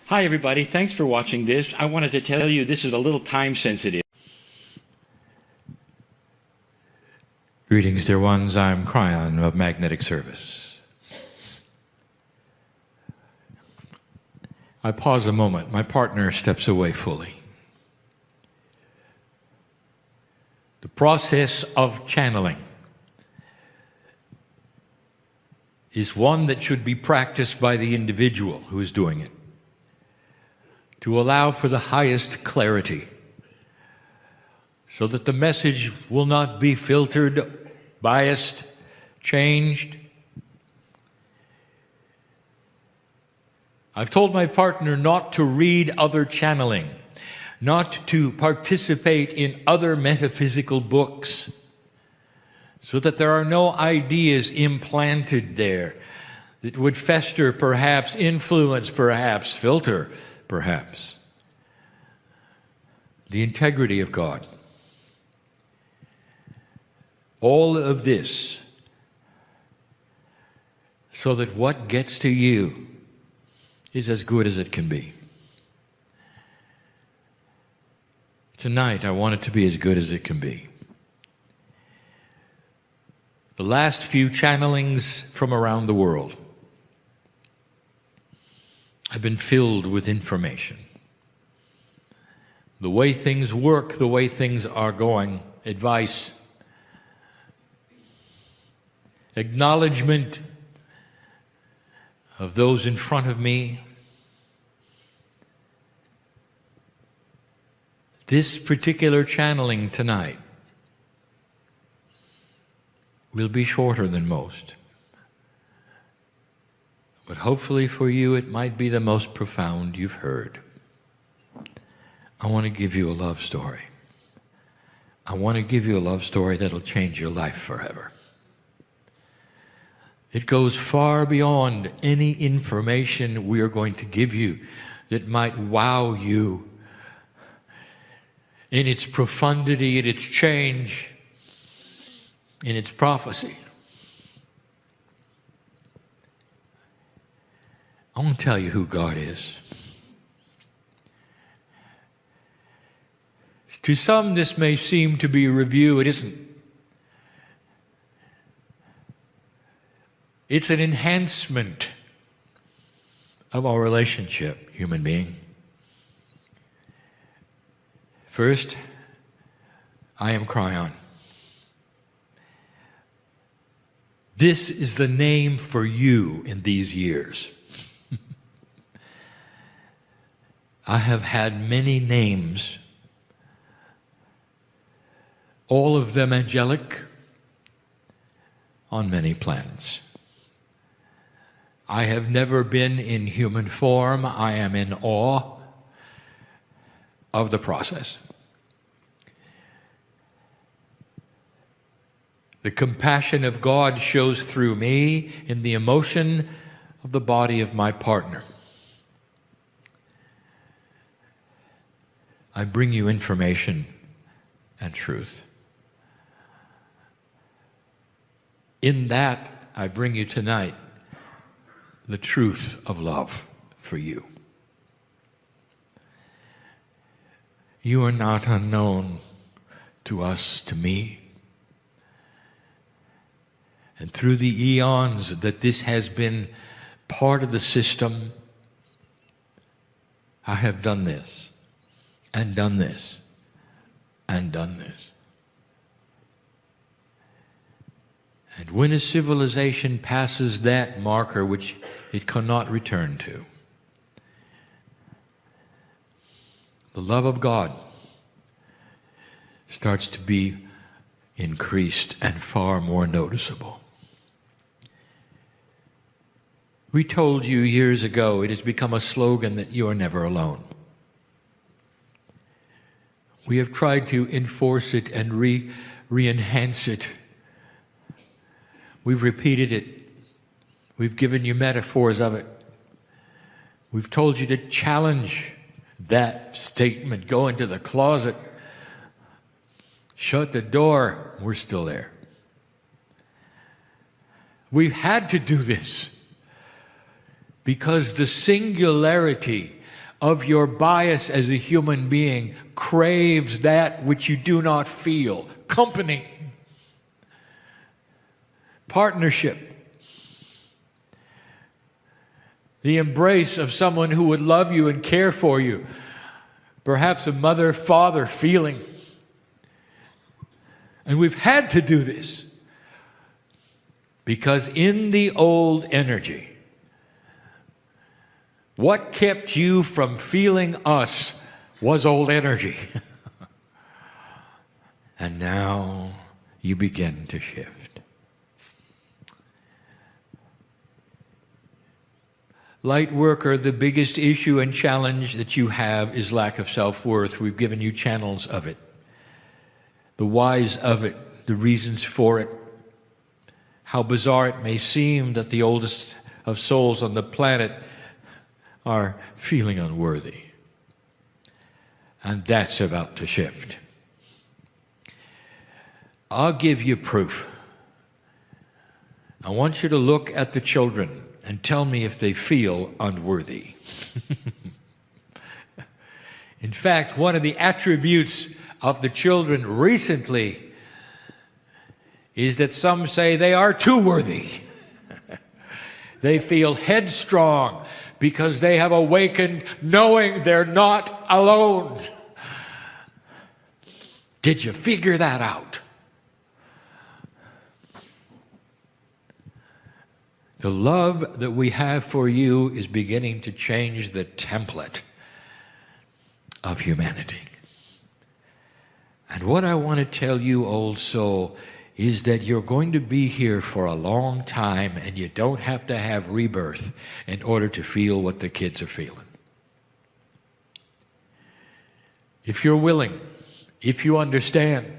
Hi everybody, thanks for watching this. I wanted to tell you this is a little time sensitive. Greetings dear ones, I'm Kryon of Magnetic Service. I pause a moment, my partner steps away fully. The process of channeling is one that should be practiced by the individual who is doing it, to allow for the highest clarity, so that the message will not be filtered, biased, changed. I've told my partner not to read other channeling, not to participate in other metaphysical books, so that there are no ideas implanted there that would fester, perhaps influence, perhaps filter, perhaps the integrity of God. All of this so that what gets to you is as good as it can be. Tonight, I want it to be as good as it can be. The last few channelings from around the world have been filled with information. The way things work, the way things are going, advice, acknowledgement of those in front of me. This particular channeling tonight will be shorter than most. But hopefully for you it might be the most profound you've heard. I want to give you a love story. I want to give you a love story that'll change your life forever. It goes far beyond any information we are going to give you that might wow you in its profundity, in its change, in its prophecy. I want to tell you who God is. To some, this may seem to be a review. It isn't. It's an enhancement of our relationship, human being. First, I am Kryon. This is the name for you in these years. I have had many names, all of them angelic, on many planets. I have never been in human form. I am in awe of the process. The compassion of God shows through me in the emotion of the body of my partner. I bring you information and truth. In that, I bring you tonight the truth of love for you. You are not unknown to us, to me. And through the eons that this has been part of the system, I have done this, and done this, and done this. And when a civilization passes that marker, which it cannot return to, the love of God starts to be increased and far more noticeable. We told you years ago, it has become a slogan that you are never alone. We have tried to enforce it and re-enhance it. We've repeated it. We've given you metaphors of it. We've told you to challenge that statement. Go into the closet. Shut the door. We're still there. We've had to do this because the singularity of your bias as a human being craves that which you do not feel. Company, partnership, the embrace of someone who would love you and care for you, perhaps a mother-father feeling. And we've had to do this because in the old energy, what kept you from feeling us was old energy. And now you begin to shift. Lightworker, the biggest issue and challenge that you have is lack of self-worth. We've given you channels of it, the whys of it, the reasons for it. How bizarre it may seem that the oldest of souls on the planet are feeling unworthy. And that's about to shift. I'll give you proof. I want you to look at the children and tell me if they feel unworthy. In fact, one of the attributes of the children recently is that some say they are too worthy. They feel headstrong because they have awakened knowing they're not alone. Did you figure that out? The love that we have for you is beginning to change the template of humanity. And what I want to tell you, old soul, is that you're going to be here for a long time, and you don't have to have rebirth in order to feel what the kids are feeling. If you're willing, if you understand,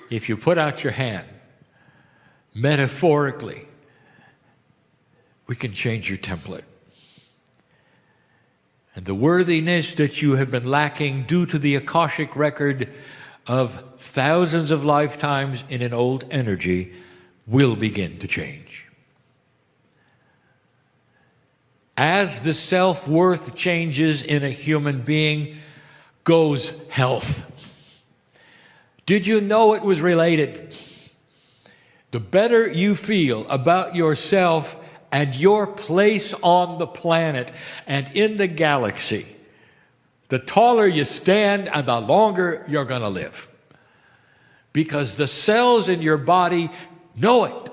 if you put out your hand, metaphorically, we can change your template. And the worthiness that you have been lacking due to the Akashic record of thousands of lifetimes in an old energy will begin to change. As the self-worth changes in a human being, goes health. Did you know it was related? The better you feel about yourself and your place on the planet and in the galaxy, the taller you stand and the longer you're going to live. Because the cells in your body know it.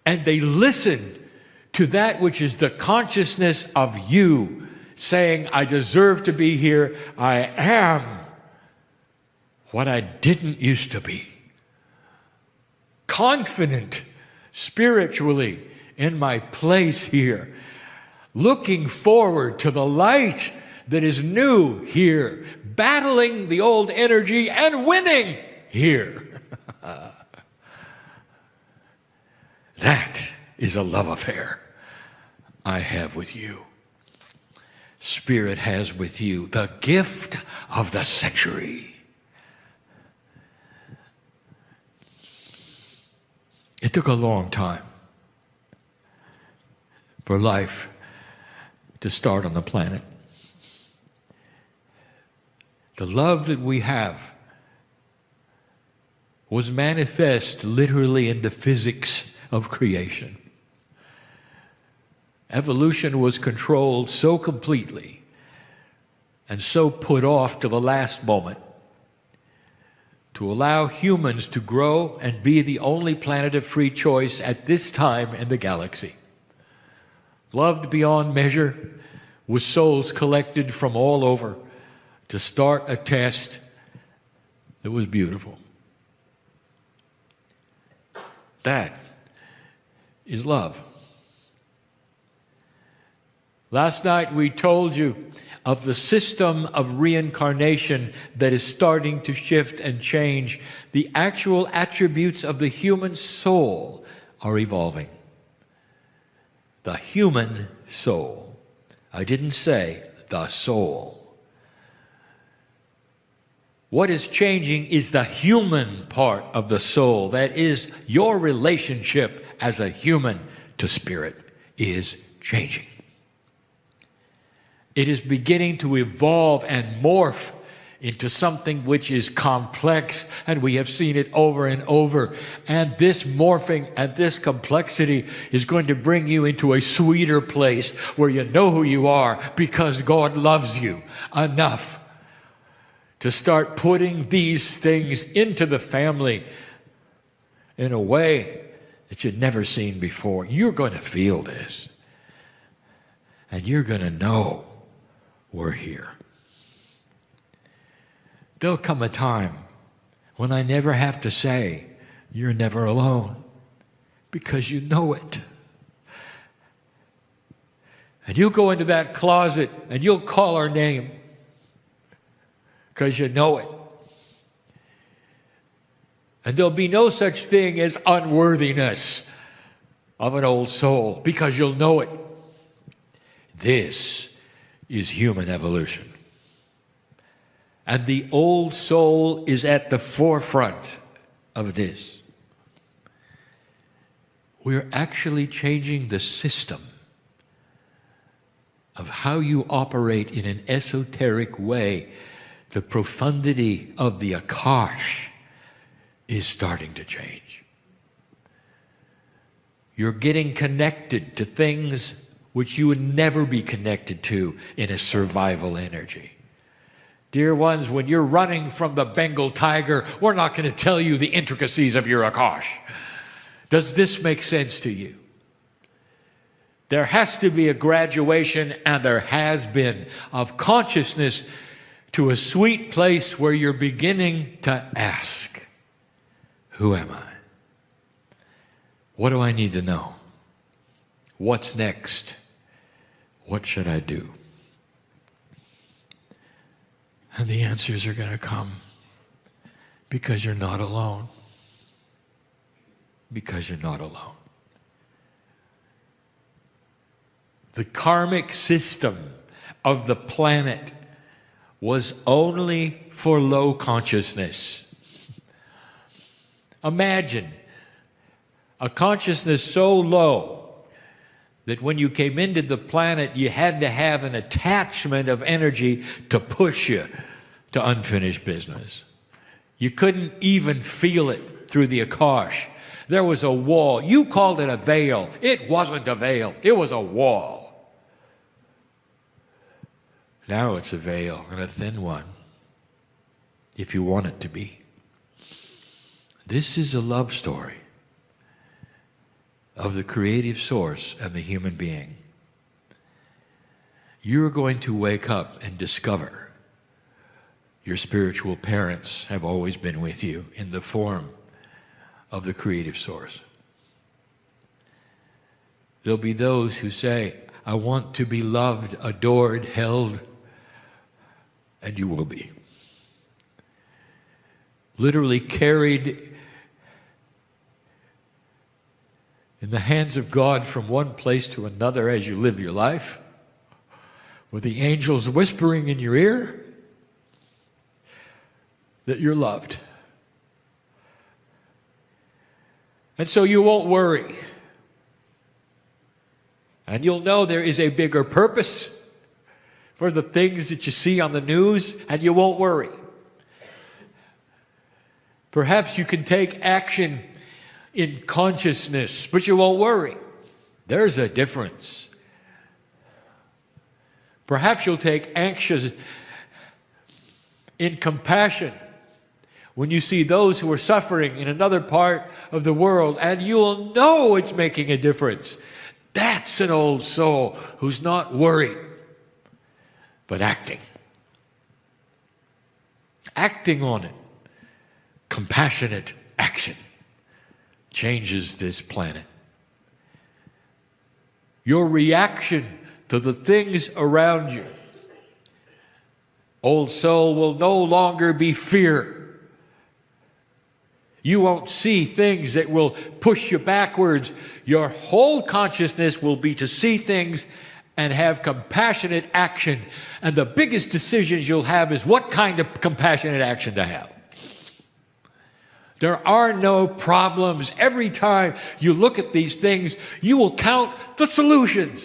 And they listen to that which is the consciousness of you, saying, I deserve to be here. I am what I didn't used to be. Confident spiritually in my place here. Looking forward to the light that is new here, battling the old energy and winning here. That is a love affair I have with you. Spirit has with you the gift of the century. It took a long time for life to start on the planet. The love that we have was manifest literally in the physics of creation. Evolution was controlled so completely and so put off to the last moment to allow humans to grow and be the only planet of free choice at this time in the galaxy. Loved beyond measure, with souls collected from all over to start a test that was beautiful. That is love. Last night we told you of the system of reincarnation that is starting to shift and change. The actual attributes of the human soul are evolving. The human soul. I didn't say the soul. What is changing is the human part of the soul. That is, your relationship as a human to spirit is changing. It is beginning to evolve and morph into something which is complex, and we have seen it over and over. And this morphing and this complexity is going to bring you into a sweeter place where you know who you are because God loves you enough to start putting these things into the family in a way that you've never seen before. You're going to feel this, and you're going to know we're here. There'll come a time when I never have to say, you're never alone, because you know it. And you'll go into that closet and you'll call our name because you know it. And there'll be no such thing as unworthiness of an old soul because you'll know it. This is human evolution. And the old soul is at the forefront of this. We're actually changing the system of how you operate in an esoteric way. The profundity of the Akash is starting to change. You're getting connected to things which you would never be connected to in a survival energy. Dear ones, when you're running from the Bengal tiger, we're not going to tell you the intricacies of your Akash. Does this make sense to you? There has to be a graduation, and there has been, of consciousness to a sweet place where you're beginning to ask, who am I? What do I need to know? What's next? What should I do? And the answers are going to come because you're not alone. Because you're not alone. The karmic system of the planet was only for low consciousness. Imagine a consciousness so low that when you came into the planet, you had to have an attachment of energy to push you to unfinished business. You couldn't even feel it through the Akash. There was a wall. You called it a veil. It wasn't a veil. It was a wall. Now it's a veil, and a thin one, if you want it to be. This is a love story of the creative source and the human being. You're going to wake up and discover your spiritual parents have always been with you in the form of the creative source. There'll be those who say, I want to be loved, adored, held, and you will be. Literally carried in the hands of God from one place to another as you live your life, with the angels whispering in your ear that you're loved. And so you won't worry. And you'll know there is a bigger purpose for the things that you see on the news, and you won't worry. Perhaps you can take action in consciousness, but you won't worry. There's a difference. Perhaps you'll take action in compassion when you see those who are suffering in another part of the world, and you'll know it's making a difference. That's an old soul who's not worried, but acting. Acting on it. Compassionate action changes this planet. Your reaction to the things around you, old soul, will no longer be fear. You won't see things that will push you backwards. Your whole consciousness will be to see things and have compassionate action. And the biggest decisions you'll have is what kind of compassionate action to have. There are no problems. Every time you look at these things, you will count the solutions.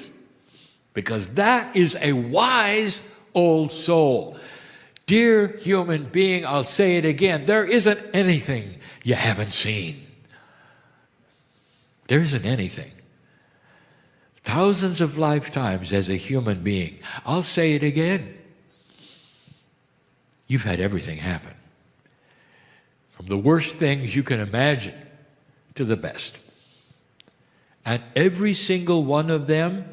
Because that is a wise old soul. Dear human being, I'll say it again, there isn't anything you haven't seen. There isn't anything. Thousands of lifetimes as a human being. I'll say it again. You've had everything happen. From the worst things you can imagine to the best. And every single one of them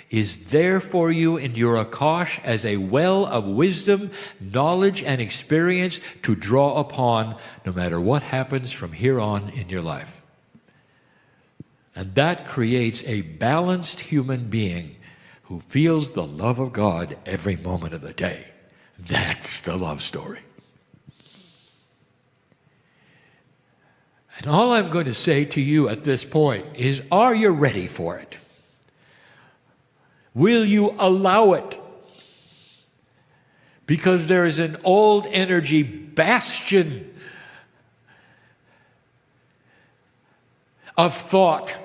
is there for you in your Akash as a well of wisdom, knowledge, and experience to draw upon no matter what happens from here on in your life. And that creates a balanced human being who feels the love of God every moment of the day. That's the love story. And all I'm going to say to you at this point is, are you ready for it? Will you allow it? Because there is an old energy bastion of thought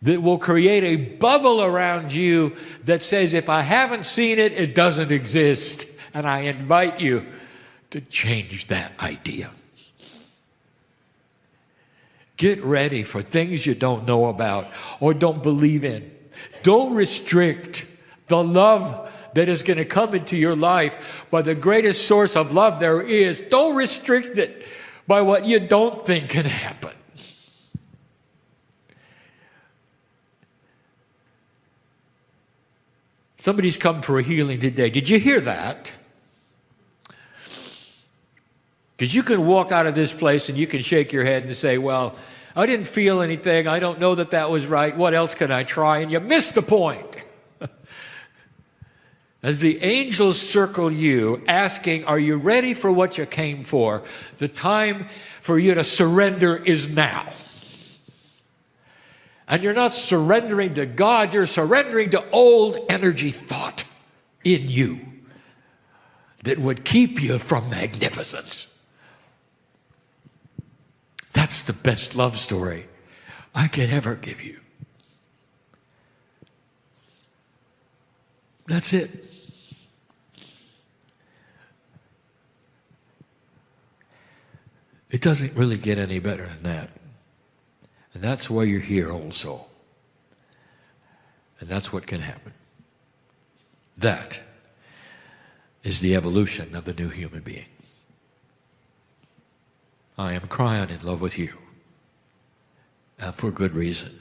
that will create a bubble around you that says, if I haven't seen it, it doesn't exist. And I invite you to change that idea. Get ready for things you don't know about or don't believe in. Don't restrict the love that is going to come into your life by the greatest source of love there is. Don't restrict it by what you don't think can happen. Somebody's come for a healing today. Did you hear that? Because you can walk out of this place and you can shake your head and say, well, I didn't feel anything. I don't know that that was right. What else can I try? And you missed the point. As the angels circle you, asking, are you ready for what you came for? The time for you to surrender is now. And you're not surrendering to God, you're surrendering to old energy thought in you that would keep you from magnificence. That's the best love story I could ever give you. That's it. It doesn't really get any better than that. And that's why you're here, old soul. And that's what can happen. That is the evolution of the new human being. I am Kryon in love with you. And for good reason.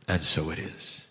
And so it is.